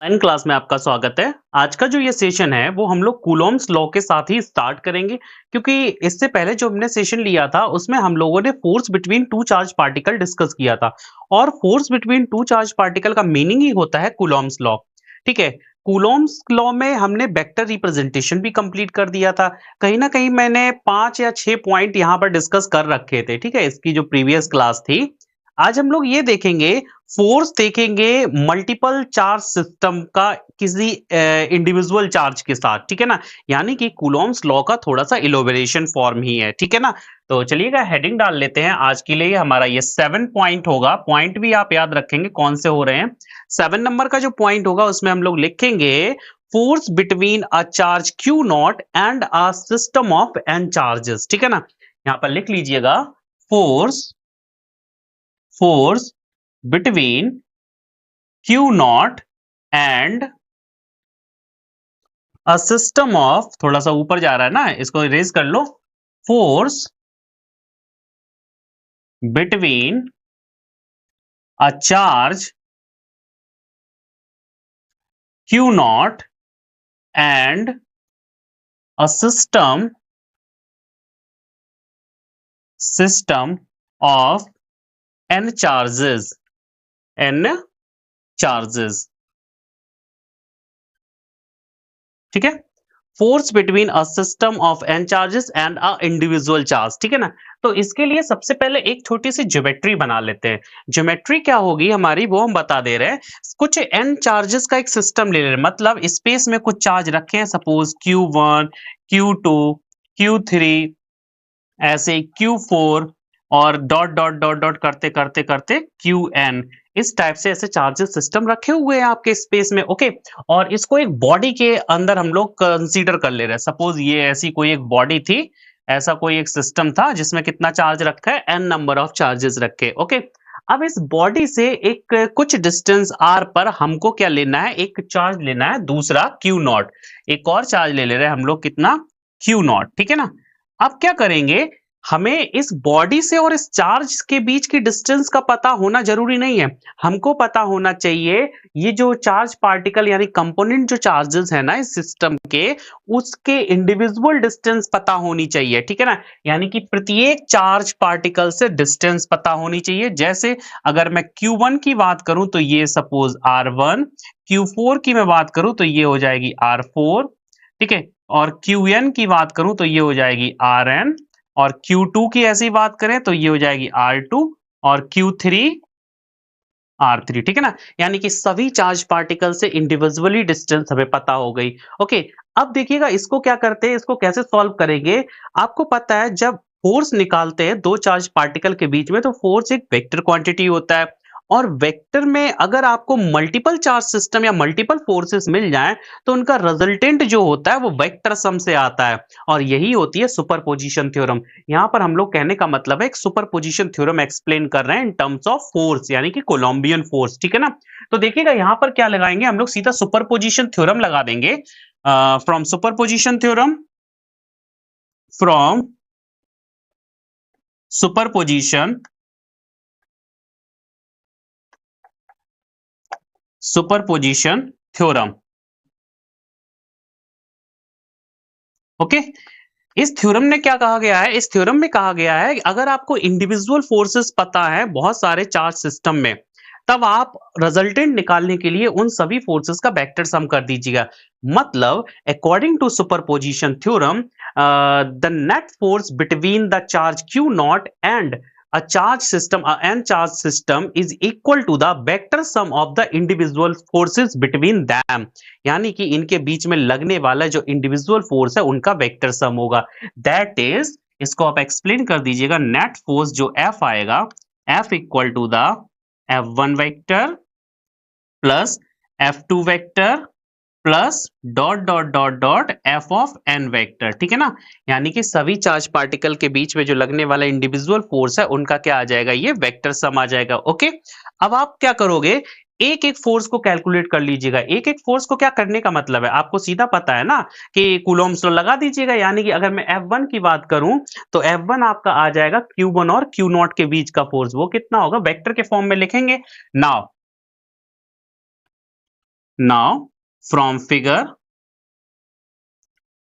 Online class में आपका स्वागत है। आज का जो ये सेशन है वो हम लोग कूलॉम्स लॉ के साथ ही स्टार्ट करेंगे क्योंकि इससे पहले जो हमने सेशन लिया था उसमें हम लोगों ने force between two charge particle discuss किया था और force between two charge particle का मीनिंग ही होता है कूलॉम्स लॉ। ठीक है। कूलॉम्स लॉ में हमने वेक्टर रिप्रेजेंटेशन भी कंप्लीट कर दिया था। कहीं ना कहीं मैंने 5 या 6 पॉइंट यहाँ पर डिस्कस कर रखे थे। ठीक है, इसकी जो प्रीवियस क्लास थी। आज हम लोग ये देखेंगे, फोर्स देखेंगे मल्टीपल चार्ज सिस्टम का किसी इंडिविजुअल चार्ज के साथ। ठीक है ना, यानी कि कूलॉम्स लॉ का थोड़ा सा इलोबरेशन फॉर्म ही है। ठीक है ना, तो चलिएगा हेडिंग डाल लेते हैं। आज के लिए हमारा ये 7 पॉइंट होगा। पॉइंट भी आप याद रखेंगे कौन से हो रहे हैं। 7 नंबर का जो पॉइंट होगा उसमें हम लोग लिखेंगे force between a charge Q naught and a system of N charges. ठीक है ना, यहाँ पर लिख लीजिएगा force force between Q naught and a system of, थोड़ा सा ऊपर जा रहा है ना, इसको इरेज कर लो। Force between a charge Q naught and a system of n charges। ठीक है, force between a system of N charges and a individual charge. ठीक है ना, तो इसके लिए सबसे पहले एक छोटी सी ज्योमेट्री बना लेते हैं। ज्योमेट्री क्या होगी हमारी वो हम बता दे रहे हैं। कुछ एन चार्जेस का एक सिस्टम ले रहे हैं, मतलब स्पेस में कुछ चार्ज रखे हैं, सपोज Q1, Q2, Q3, ऐसे Q4 और डॉट डॉट डॉट डॉट करते करते करते Qn। इस टाइप से ऐसे चार्जेस सिस्टम रखे हुए हैं आपके स्पेस में। ओके, और इसको एक बॉडी के अंदर हम लोग कंसीडर कर ले रहे हैं। सपोज ये ऐसी कोई एक बॉडी थी, ऐसा कोई एक सिस्टम था जिसमें कितना चार्ज रखा है, n नंबर ऑफ चार्जेस रखे। ओके, अब इस बॉडी से एक कुछ डिस्टेंस r पर हमको क्या लेना है, एक चार्ज लेना है दूसरा Q नॉट। एक और चार्ज ले रहे हैं हम लोग, कितना, Q नॉट। ठीक है ना, अब क्या करेंगे, हमें इस बॉडी से और इस चार्ज के बीच की डिस्टेंस का पता होना जरूरी नहीं है। हमको पता होना चाहिए ये जो चार्ज पार्टिकल यानी कंपोनेंट जो चार्जेस है ना इस सिस्टम के, उसके इंडिविजुअल डिस्टेंस पता होनी चाहिए। ठीक है ना, यानी कि प्रत्येक चार्ज पार्टिकल से डिस्टेंस पता होनी चाहिए। जैसे अगर मैं Q1 की बात करूं तो ये सपोज R1, Q4 की मैं बात करूं तो ये हो जाएगी R4। ठीक है, और Qn की बात करूं तो ये हो जाएगी Rn, और Q2 की ऐसी बात करें तो ये हो जाएगी R2, और Q3 R3। ठीक है ना, यानी कि सभी चार्ज पार्टिकल से इंडिविजुअली डिस्टेंस हमें पता हो गई। ओके, अब देखिएगा इसको क्या करते हैं, इसको कैसे सॉल्व करेंगे। आपको पता है जब फोर्स निकालते हैं दो चार्ज पार्टिकल के बीच में तो फोर्स एक वेक्टर क्वांटिटी होता है। और वेक्टर में अगर आपको मल्टीपल चार्ज सिस्टम या मल्टीपल फोर्सेस मिल जाएं तो उनका रिजल्टेंट जो होता है वो वेक्टर सम से आता है, और यही होती है सुपरपोजिशन थ्योरम। यहाँ पर हम लोग कहने का मतलब है एक सुपरपोजिशन थ्योरम एक्सप्लेन कर रहे हैं इन टर्म्स ऑफ फोर्स, यानी कि कोलंबियन फोर्स। ठीक है ना, तो देखिएगा यहाँ पर क्या लगाएंगे हम लोग, सीधा सुपरपोजिशन थ्योरम लगा देंगे। From superposition theorem, from superposition superposition theorem. Okay, इस थ्योरम में क्या कहा गया है, इस थ्योरम में कहा गया है कि अगर आपको इंडिविजुअल फोर्सेस पता है बहुत सारे चार्ज सिस्टम में, तब आप रिजल्टेंट निकालने के लिए उन सभी फोर्सेस का वेक्टर सम कर दीजिएगा। मतलब according to superposition theorem, the net force between the charge Q naught and a charge system, a n charge system is equal to the vector sum of the individual forces between them। यानी कि इनके बीच में लगने वाला जो individual force है उनका vector sum होगा। दैट इज, इसको आप एक्सप्लेन कर दीजिएगा, नेट फोर्स जो F आएगा, F equal to the F1 vector plus F2 vector plus dot dot dot dot F of N vector. ठीक है ना, यानी कि सभी चार्ज पार्टिकल के बीच में जो लगने वाला इंडिविजुअल फोर्स है उनका क्या आ जाएगा, ये वेक्टर सम आ जाएगा। ओके, अब आप क्या करोगे, एक एक फोर्स को कैलकुलेट कर लीजिएगा। एक एक फोर्स को क्या करने का मतलब है, आपको सीधा पता है ना कि कूलॉम्स लॉ लगा दीजिएगा। यानी कि अगर मैं F1 की बात करूं तो F1 आपका आ जाएगा Q1 और Q नॉट के बीच का फोर्स, वो कितना होगा, वेक्टर के फॉर्म में लिखेंगे। नाउ नाउ फ्रॉम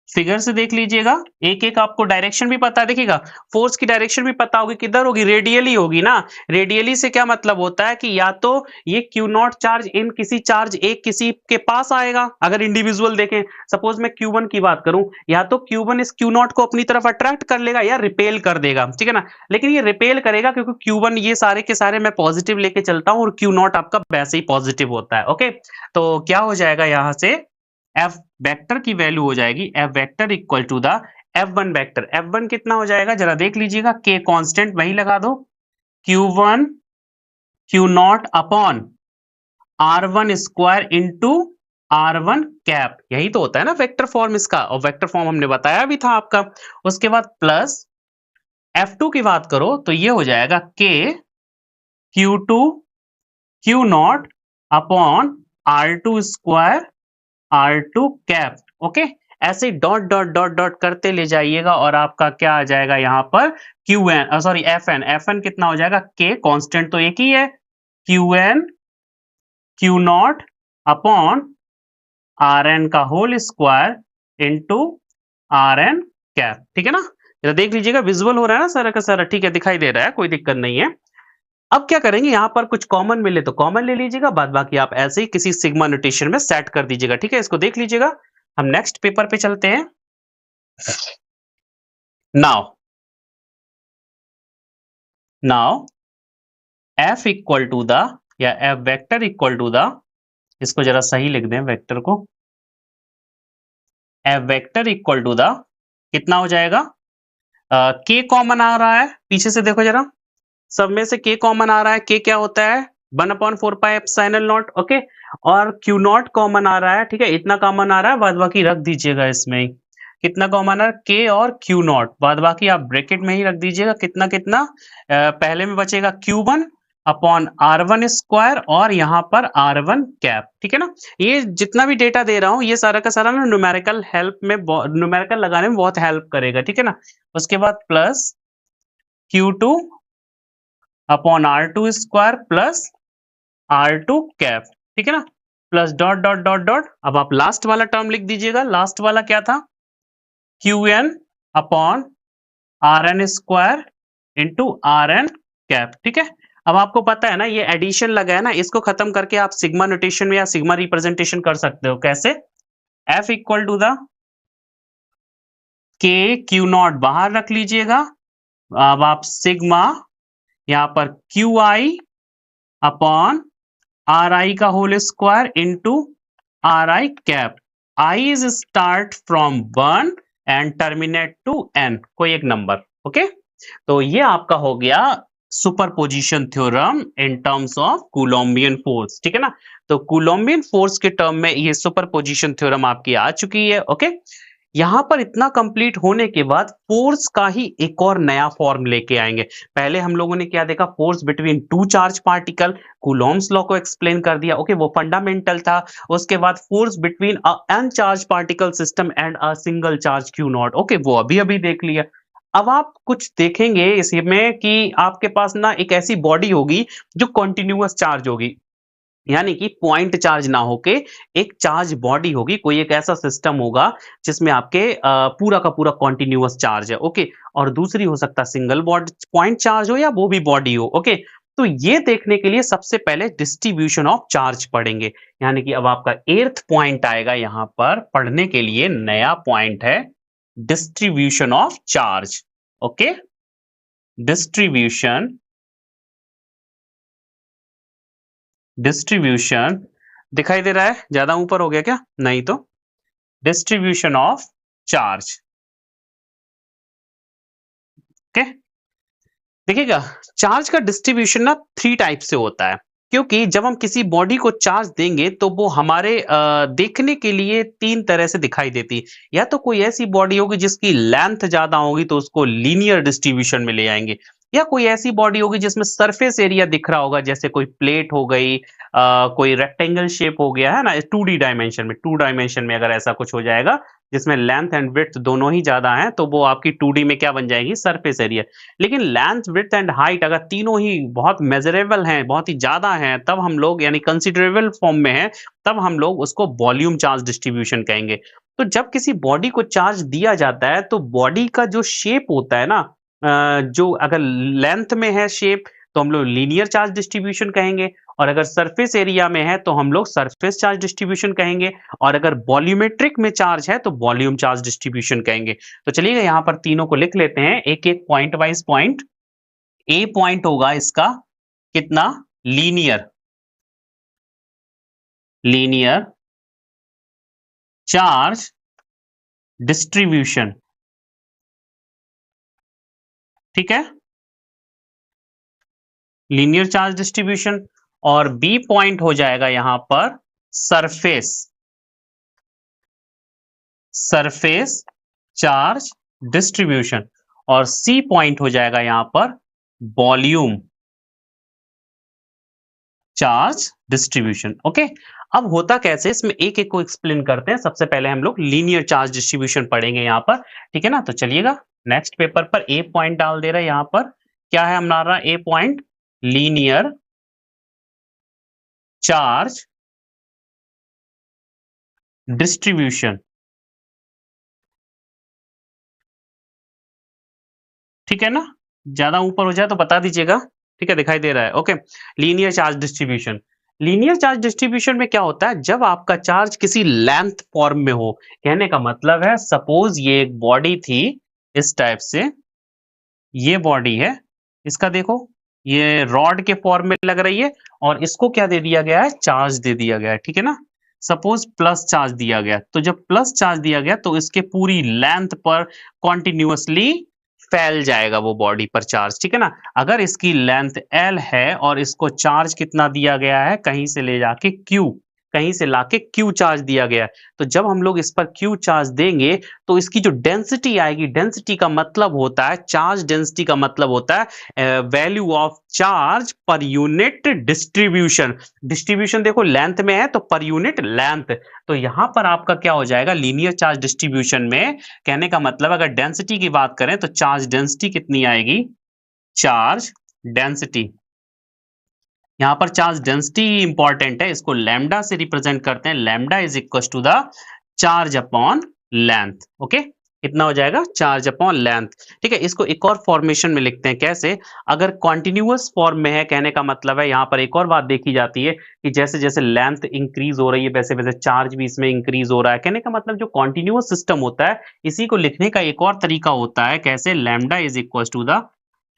फिगर से देख लीजिएगा, एक एक आपको डायरेक्शन भी पता है, देखिएगा फोर्स की डायरेक्शन भी पता होगी, किधर होगी, रेडियली होगी ना। रेडियली से क्या मतलब होता है कि या तो ये क्यू नॉट चार्ज इन किसी चार्ज एक किसी के पास आएगा, अगर इंडिविजुअल देखें, सपोज मैं क्यू वन की बात करूं, या तो क्यू वन इस क्यू नॉट को अपनी तरफ अट्रैक्ट कर लेगा या रिपेल कर देगा, ठीक है ना। लेकिन ये रिपेल करेगा क्योंकि क्यू वन ये सारे के सारे मैं पॉजिटिव लेके चलता हूं और क्यू नॉट आपका वैसे ही पॉजिटिव होता है। ओके, तो क्या हो जाएगा यहां से, एफ वेक्टर की वैल्यू हो जाएगी F vector equal to the F one vector. F one कितना हो जाएगा जरा देख लीजिएगा, के कांस्टेंट वही लगा दो, Q one Q naught upon R one square into R one cap, यही तो होता है ना वेक्टर फॉर्म इसका, और वेक्टर फॉर्म हमने बताया भी था आपका। उसके बाद प्लस एफ टू की बात करो तो ये हो जाएगा K Q two Q naught upon R two square R two cap. Okay, ऐसे डॉट डॉट डॉट डॉट करते ले जाइएगा और आपका क्या आ जाएगा यहाँ पर, Q N sorry F N, F N कितना हो जाएगा, के कांस्टेंट तो एक ही है, Q N Q naught upon R N का whole square into R N cap. ठीक है ना, जरा देख लीजिएगा, विजुअल हो रहा है ना सारा का सारा, ठीक है, दिखाई दे रहा है, कोई दिक्कत नहीं है। अब क्या करेंगे, यहां पर कुछ कॉमन मिले तो कॉमन ले लीजिएगा, बाद बाकी आप ऐसे ही किसी सिग्मा नोटेशन में सेट कर दीजिएगा। ठीक है, इसको देख लीजिएगा। हम नेक्स्ट पेपर पे चलते हैं। Now now F equal to the, या F vector equal to the, इसको जरा सही लिख दें वेक्टर को, F vector equal to the कितना हो जाएगा, के कॉमन आ रहा है पीछे से, देखो जरा सब में से के कॉमन आ रहा है, के क्या होता है 1/4 पाई एप्सिलॉन नॉट। ओके, और क्यू नॉट कॉमन आ रहा है, ठीक है, इतना कॉमन आ रहा है, बाद बाकी रख दीजिएगा इसमें ही। कितना कॉमन है, के और क्यू नॉट, बाद बाकी आप ब्रैकेट में ही रख दीजिएगा, कितना कितना, पहले में बचेगा Q one upon R one square और यहाँ पर आर वन कैप। ठीक है ना, ये जितना भी डेटा दे रहा हूँ ये सारा का सारा ना न्यूमेरिकल हेल्प में, न्यूमेरिकल लगाने में बहुत हेल्प करेगा। ठीक है ना, उसके बाद plus Q two upon R two square plus R two cap. ठीक है ना, plus dot dot dot dot, अब आप लास्ट वाला टर्म लिख दीजिएगा, लास्ट वाला क्या था, Q N upon R N square into R N cap. ठीक है, अब आपको पता है ना ये एडिशन लगा है ना, इसको खत्म करके आप सिग्मा नोटेशन में या सिग्मा रिप्रेजेंटेशन कर सकते हो, कैसे, F equal to the K Q naught बाहर रख लीजिएगा, अब आप सिग्मा यहां पर Q I upon R I का whole square into R I cap, I is start from 1 and terminate to n, कोई एक नंबर। ओके, तो ये आपका हो गया superposition theorem in terms of Coulombian force. ठीक है ना, तो कूलोम्बियन फोर्स के टर्म में ये सुपरपोजिशन थ्योरम आपकी आ चुकी है। ओके, यहां पर इतना कंप्लीट होने के बाद फोर्स का ही एक और नया फॉर्म लेके आएंगे। पहले हम लोगों ने क्या देखा, force between two charge particle, Coulomb's law को एक्सप्लेन कर दिया। ओके, वो फंडामेंटल था। उसके बाद force between a अनचार्ज particle system and a single charge Q not, okay, वो अभी अभी देख लिया। अब आप कुछ देखेंगे इसमें कि आपके पास ना एक ऐसी बॉडी होगी जो कॉन्टिन्यूअस चार्ज होगी, यानी कि पॉइंट चार्ज ना होके एक चार्ज बॉडी होगी, कोई एक ऐसा सिस्टम होगा जिसमें आपके पूरा का पूरा कॉन्टिन्यूअस चार्ज है। ओके, और दूसरी हो सकता है सिंगल बॉडी पॉइंट चार्ज हो या वो भी बॉडी हो। ओके, तो ये देखने के लिए सबसे पहले डिस्ट्रीब्यूशन ऑफ चार्ज पढ़ेंगे, यानी कि अब आपका 8th पॉइंट आएगा यहां पर पढ़ने के लिए, नया पॉइंट है distribution of charge. Okay, distribution distribution दिखाई दे रहा है, ज्यादा ऊपर हो गया क्या, नहीं तो डिस्ट्रीब्यूशन ऑफ चार्ज। ओके, देखिएगा चार्ज का डिस्ट्रीब्यूशन ना 3 टाइप से होता है, क्योंकि जब हम किसी बॉडी को चार्ज देंगे तो वो हमारे देखने के लिए 3 तरह से दिखाई देती है। या तो कोई ऐसी बॉडी होगी जिसकी लेंथ ज्यादा होगी तो उसको लीनियर डिस्ट्रीब्यूशन में ले आएंगे, या कोई ऐसी बॉडी होगी जिसमें सरफेस एरिया दिख रहा होगा, जैसे कोई प्लेट हो गई, कोई रेक्टेंगल शेप हो गया है ना 2D डायमेंशन में, 2 डायमेंशन में अगर ऐसा कुछ हो जाएगा जिसमें लेंथ एंड विड्थ दोनों ही ज़्यादा हैं, तो वो आपकी 2D में क्या बन जाएगी? Surface area. लेकिन लेंथ, विड्थ एंड हाइट अगर तीनों ही बहुत मेज़रेबल हैं, बहुत ही ज़्यादा हैं, तब हम लोग यानी कंसिडरेबल फॉर्म में हैं, तब हम लोग उसको वॉल्यूम चार्ज डिस्ट्रीब्यूशन कहेंगे। तो जब किसी बॉडी को चार्ज दिया जाता है, तो बॉडी का जो शेप होता है ना जो अगर लेंथ में है शेप, तो हम लोग लीनियर चार्ज डिस्ट्रीब्यूशन कहेंगे, और अगर सरफेस एरिया में है तो हम लोग सरफेस चार्ज डिस्ट्रीब्यूशन कहेंगे, और अगर वॉल्यूमेट्रिक में चार्ज है तो वॉल्यूम चार्ज डिस्ट्रीब्यूशन कहेंगे। तो चलिए यहाँ पर तीनों को लिख लेते हैं एक एक पॉइंट वाइज पॉइंट। ए पॉइंट होगा इसका कितना? लीनियर, लीनियर चार्ज डिस्ट्रीब्यूशन, ठीक है, लीनियर चार्ज डिस्ट्रीब्यूशन। और बी पॉइंट हो जाएगा यहां पर सरफेस, सरफेस चार्ज डिस्ट्रीब्यूशन, और सी पॉइंट हो जाएगा यहां पर वॉल्यूम चार्ज डिस्ट्रीब्यूशन। ओके, अब होता कैसे इसमें एक एक को एक्सप्लेन करते हैं। सबसे पहले हम लोग लीनियर चार्ज डिस्ट्रीब्यूशन पढ़ेंगे यहाँ पर, ठीक है ना। तो चलिएगा नेक्स्ट पेपर पर ए पॉइंट डाल दे रहा है यहाँ पर, क्या है हमारा ए पॉइंट? लीनियर चार्ज डिस्ट्रीब्यूशन, ठीक है ना। ज्यादा ऊपर हो जाए तो बता दीजिएगा, ठीक है, दिखाई दे रहा है। Okay, linear charge distribution. Linear charge distribution में क्या होता है? जब आपका चार्ज किसी लेंथ फॉर्म में हो, कहने का मतलब है सपोज ये एक बॉडी थी इस टाइप से, ये बॉडी है, इसका देखो ये रॉड के फॉर्म में लग रही है, और इसको क्या दे दिया गया है? चार्ज दे दिया गया है, ठीक है ना। सपोज प्लस चार्ज दिया गया, तो जब प्लस चार्ज दिया गया तो इसके पूरी लेंथ पर कॉन्टिन्यूअसली फैल जाएगा वो बॉडी पर चार्ज, ठीक है ना। अगर इसकी लेंथ एल है और इसको चार्ज कितना दिया गया है? कहीं से ले जाके क्यू, कहीं से लाके क्यू चार्ज दिया गया है। तो जब हम लोग इस पर क्यू चार्ज देंगे तो इसकी जो डेंसिटी आएगी, डेंसिटी का मतलब होता है, चार्ज डेंसिटी का मतलब होता है value of charge per unit distribution. Distribution देखो लेंथ में है तो पर यूनिट लेंथ। तो यहां पर आपका क्या हो जाएगा? लीनियर चार्ज डिस्ट्रीब्यूशन में कहने का मतलब अगर डेंसिटी की बात करें तो चार्ज डेंसिटी कितनी आएगी? चार्ज डेंसिटी, यहाँ पर चार्ज डेंसिटी इंपॉर्टेंट है, इसको लैम्डा से रिप्रेजेंट करते हैं। Lambda is equal to the charge upon length. Okay, कितना हो जाएगा? चार्ज अपॉन लेंथ, ठीक है। इसको एक और फॉर्मेशन में लिखते हैं, कैसे? अगर कॉन्टिन्यूअस फॉर्म में है, कहने का मतलब है यहाँ पर एक और बात देखी जाती है कि जैसे जैसे लेंथ इंक्रीज हो रही है वैसे वैसे चार्ज भी इसमें इंक्रीज हो रहा है। कहने का मतलब जो कॉन्टिन्यूअस सिस्टम होता है, इसी को लिखने का एक और तरीका होता है, कैसे? Lambda is equal to the,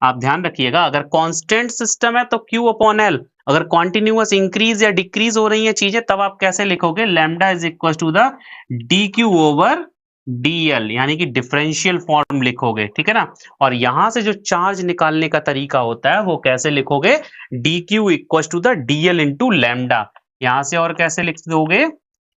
आप ध्यान रखिएगा, अगर कांस्टेंट सिस्टम है तो Q अपॉन एल, अगर कॉन्टिन्यूअस इंक्रीज या डिक्रीज हो रही है चीजें तब आप कैसे लिखोगे? Lambda is equal to the D Q over D L, यानी कि डिफरेंशियल फॉर्म लिखोगे, ठीक है ना। और यहां से जो चार्ज निकालने का तरीका होता है वो कैसे लिखोगे? D Q equal to the D L into lambda. यहां से और कैसे लिख दोगे?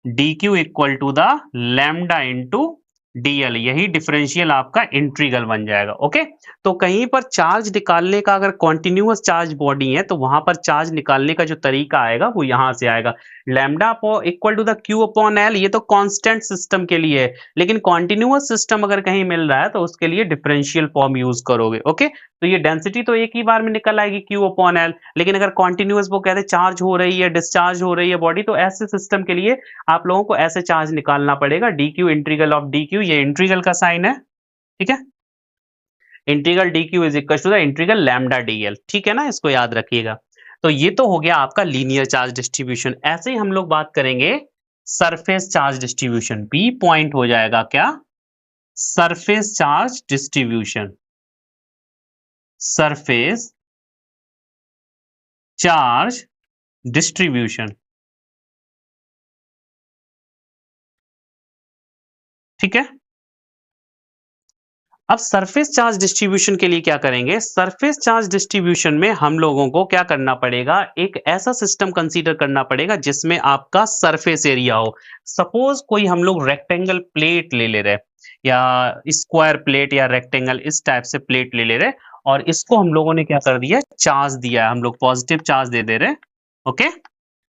D Q equal to the lambda into DL, यही डिफरेंशियल आपका इंटीग्रल बन जाएगा। ओके, तो कहीं पर चार्ज निकालने का, अगर कॉन्टिन्यूअस चार्ज बॉडी है तो वहां पर चार्ज निकालने का जो तरीका आएगा वो यहां से आएगा। Lambda equal to the Q upon L, ये तो कांस्टेंट सिस्टम के लिए है, लेकिन कॉन्टिन्यूअस सिस्टम अगर कहीं मिल रहा है तो उसके लिए डिफरेंशियल फॉर्म यूज करोगे। ओके, तो ये डेंसिटी तो एक ही बार में निकल आएगी क्यू अपॉन एल, लेकिन अगर कॉन्टिन्यूअस वो कहते हैं चार्ज हो रही है, डिस्चार्ज हो रही है बॉडी, तो ऐसे सिस्टम के लिए आप लोगों को ऐसे चार्ज निकालना पड़ेगा। D Q integral of D Q, ये इंटीग्रल का साइन है, ठीक है। Integral D Q is equal to the integral lambda D L, ठीक है ना, इसको याद रखिएगा। तो ये तो हो गया आपका लीनियर चार्ज डिस्ट्रीब्यूशन। ऐसे ही हम लोग बात करेंगे surface charge distribution. B point हो जाएगा क्या? Surface charge distribution, surface charge distribution, ठीक है। अब सरफेस चार्ज डिस्ट्रीब्यूशन के लिए क्या करेंगे? सरफेस चार्ज डिस्ट्रीब्यूशन में हम लोगों को क्या करना पड़ेगा? एक ऐसा सिस्टम कंसीडर करना पड़ेगा जिसमें आपका सरफेस एरिया हो। सपोज कोई हम लोग रेक्टेंगल प्लेट ले रहे, या स्क्वायर प्लेट या रेक्टेंगल इस टाइप से प्लेट ले रहे, और इसको हम लोगों ने क्या कर दिया? चार्ज दिया है, हम लोग पॉजिटिव चार्ज दे दे रहे। ओके,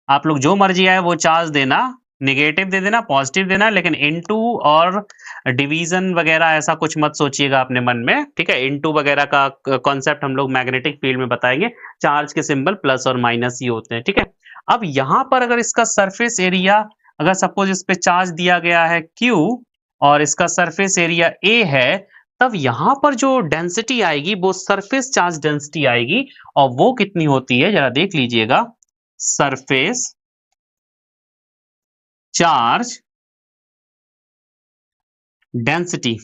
आप लोग जो मर्जी आए वो चार्ज देना, नेगेटिव दे देना, पॉजिटिव देना, लेकिन इनटू और डिवीजन वगैरह ऐसा कुछ मत सोचिएगा अपने मन में, ठीक है? इनटू वगैरह का कॉन्सेप्ट हम लोग मैग्नेटिक फील्ड में बताएंगे। चार्ज के सिंबल प्लस और माइनस ही होते हैं, ठीक है? अब यहाँ पर अगर इसका सरफेस एरिया, अगर सपोज इस पे चार्ज दिया गया है Q और इसका सरफेस एरिया A है, तब यहाँ पर जो डेंसिटी आएगी वो सरफेस चार्ज डेंसिटी आएगी, और वो कितनी होती है जरा देख लीजिएगा। सरफेस चार्ज डेंसिटी,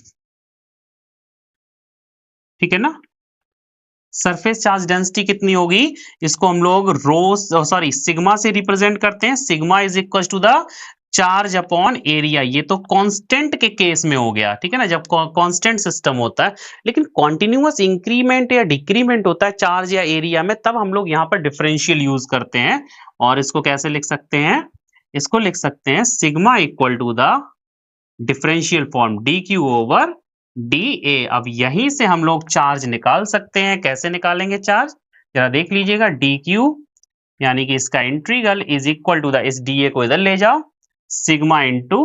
ठीक है ना? सरफेस चार्ज डेंसिटी कितनी होगी, इसको हम लोग रो सॉरी सिग्मा से रिप्रेजेंट करते हैं। Sigma is equal to the charge upon area. ये तो कांस्टेंट के केस में हो गया, ठीक है ना, जब कांस्टेंट सिस्टम होता है। लेकिन कॉन्टिन्यूअस इंक्रीमेंट या डिक्रीमेंट होता है चार्ज या एरिया में, तब हम लोग यहाँ पर डिफरेंशियल यूज करते हैं। और इसको कैसे लिख सकते हैं, इसको लिख सकते हैं sigma equal to the differential form D Q over D A. अब यहीं से हम लोग चार्ज निकाल सकते हैं। कैसे निकालेंगे चार्ज, जरा देख लीजिएगा। डी क्यू यानी कि इसका integral is equal to the, इस डी ए को इधर ले जाओ, सिग्मा इंटू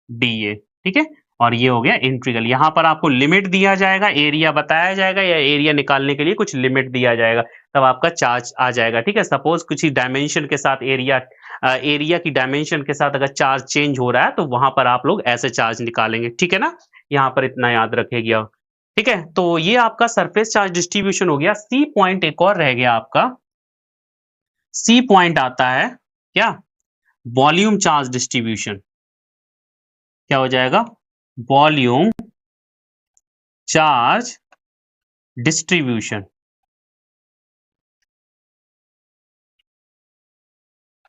डी ए, ठीक है? और ये हो गया इंटीग्रल। यहाँ पर आपको लिमिट दिया जाएगा, एरिया बताया जाएगा, या एरिया निकालने के लिए कुछ लिमिट दिया जाएगा, तब आपका चार्ज आ जाएगा, ठीक है? सपोज कुछ ही डायमेंशन के साथ एरिया की डायमेंशन के साथ अगर चार्ज चेंज हो रहा है, तो वहां पर आप लोग ऐसे चार्ज निकालेंगे, ठीक है ना? यहाँ पर इतना याद रखेगी आप, ठीक है? तो ये आपका सरफेस चार्ज डिस्ट्रीब्यूशन हो गया। सी पॉइंट एक और रह गया आपका। सी पॉइंट आता है क्या, वॉल्यूम चार्ज डिस्ट्रीब्यूशन। क्या हो जाएगा, वॉल्यूम चार्ज डिस्ट्रीब्यूशन,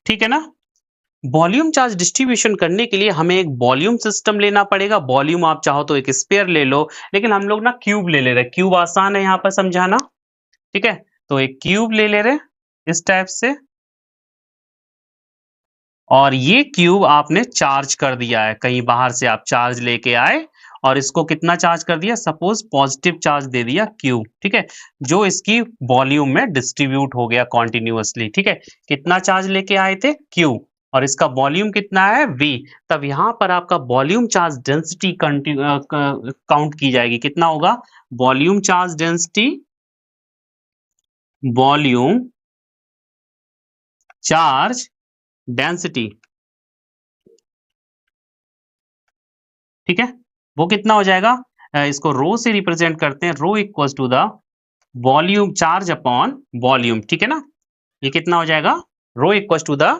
ठीक है ना? वॉल्यूम चार्ज डिस्ट्रीब्यूशन करने के लिए हमें एक वॉल्यूम सिस्टम लेना पड़ेगा। वॉल्यूम आप चाहो तो एक स्फीयर ले लो, लेकिन हम लोग ना क्यूब ले ले रहे। क्यूब आसान है यहाँ पर समझाना, ठीक है? तो एक क्यूब ले ले रहे इस टाइप से, और ये क्यूब आपने चार्ज कर दिया है, कहीं बाहर से आप चार्ज लेके आए और इसको कितना चार्ज कर दिया, सपोज पॉजिटिव चार्ज दे दिया क्यूब, ठीक है? जो इसकी वॉल्यूम में डिस्ट्रीब्यूट हो गया कॉन्टिन्यूअसली, ठीक है? कितना चार्ज लेके आए थे, क्यूब, और इसका वॉल्यूम कितना है, v। तब यहाँ पर आपका वॉल्यूम चार्ज डेंसिटी काउंट की जाएगी। कितना होगा, volume charge density, volume charge density, ठीक है? वो कितना हो जाएगा, इसको रो से रिप्रेजेंट करते हैं। Rho equals to the volume charge upon volume, ठीक है ना? ये कितना हो जाएगा, rho equals to the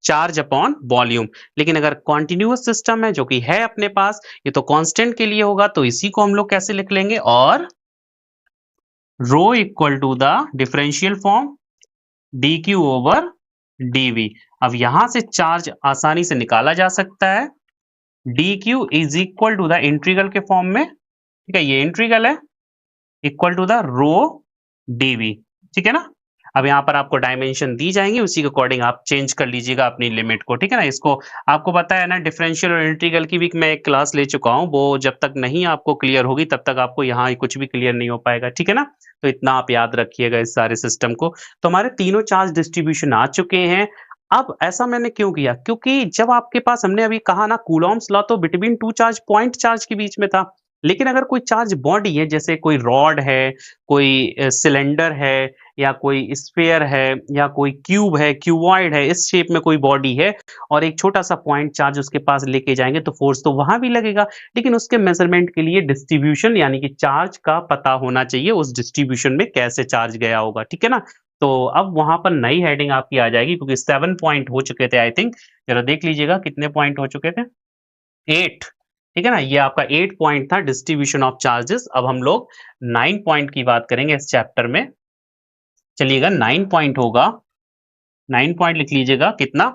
charge upon volume. लेकिन अगर कॉन्टिन्यूअस सिस्टम है जो कि है अपने पास, ये तो कांस्टेंट के लिए होगा, तो इसी को हम लोग कैसे लिख लेंगे, और rho equal to the differential form D Q over D V. अब यहां से चार्ज आसानी से निकाला जा सकता है। D Q is equal to the integral के फॉर्म में, ठीक है? ये इंटीग्रल है, equal to the rho DV, ठीक है ना? अब यहाँ पर आपको डायमेंशन दी जाएंगी, उसी के अकॉर्डिंग आप चेंज कर लीजिएगा अपनी लिमिट को, ठीक है ना? इसको आपको पता है ना, डिफरेंशियल और इंटीग्रल की भी मैं एक क्लास ले चुका हूँ। वो जब तक नहीं आपको क्लियर होगी तब तक आपको यहाँ कुछ भी क्लियर नहीं हो पाएगा, ठीक है ना? तो इतना आप याद रखिएगा इस सारे सिस्टम को। तो हमारे तीनों चार्ज डिस्ट्रीब्यूशन आ चुके हैं। अब ऐसा मैंने क्यों किया, क्योंकि जब आपके पास, हमने अभी कहा ना, कूलॉम्स लॉ तो between two charge point charge के बीच में था। लेकिन अगर कोई चार्ज बॉडी है, जैसे कोई रॉड है, कोई सिलेंडर है, या कोई स्फीयर है, या कोई क्यूब है, क्यूबॉइड है, इस शेप में कोई बॉडी है, और एक छोटा सा पॉइंट चार्ज उसके पास लेके जाएंगे, तो फोर्स तो वहां भी लगेगा। लेकिन उसके मेजरमेंट के लिए डिस्ट्रीब्यूशन यानी कि चार्ज का पता होना चाहिए, उस डिस्ट्रीब्यूशन में कैसे चार्ज गया होगा, ठीक है ना? तो अब वहां पर नई हेडिंग आपकी आ जाएगी, क्योंकि 7 पॉइंट हो चुके थे आई थिंक। जरा देख लीजिएगा कितने पॉइंट हो चुके थे, 8, ठीक है ना? ये आपका 8 पॉइंट था डिस्ट्रीब्यूशन ऑफ चार्जेस। अब हम लोग 9 पॉइंट की बात करेंगे इस चैप्टर में। चलिएगा, 9 पॉइंट होगा, 9 पॉइंट लिख लीजिएगा। कितना,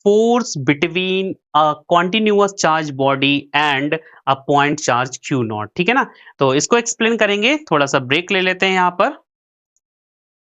force between a continuous charge body and a point charge Q not, ठीक है ना? तो इसको एक्सप्लेन करेंगे, थोड़ा सा ब्रेक ले लेते हैं यहाँ पर।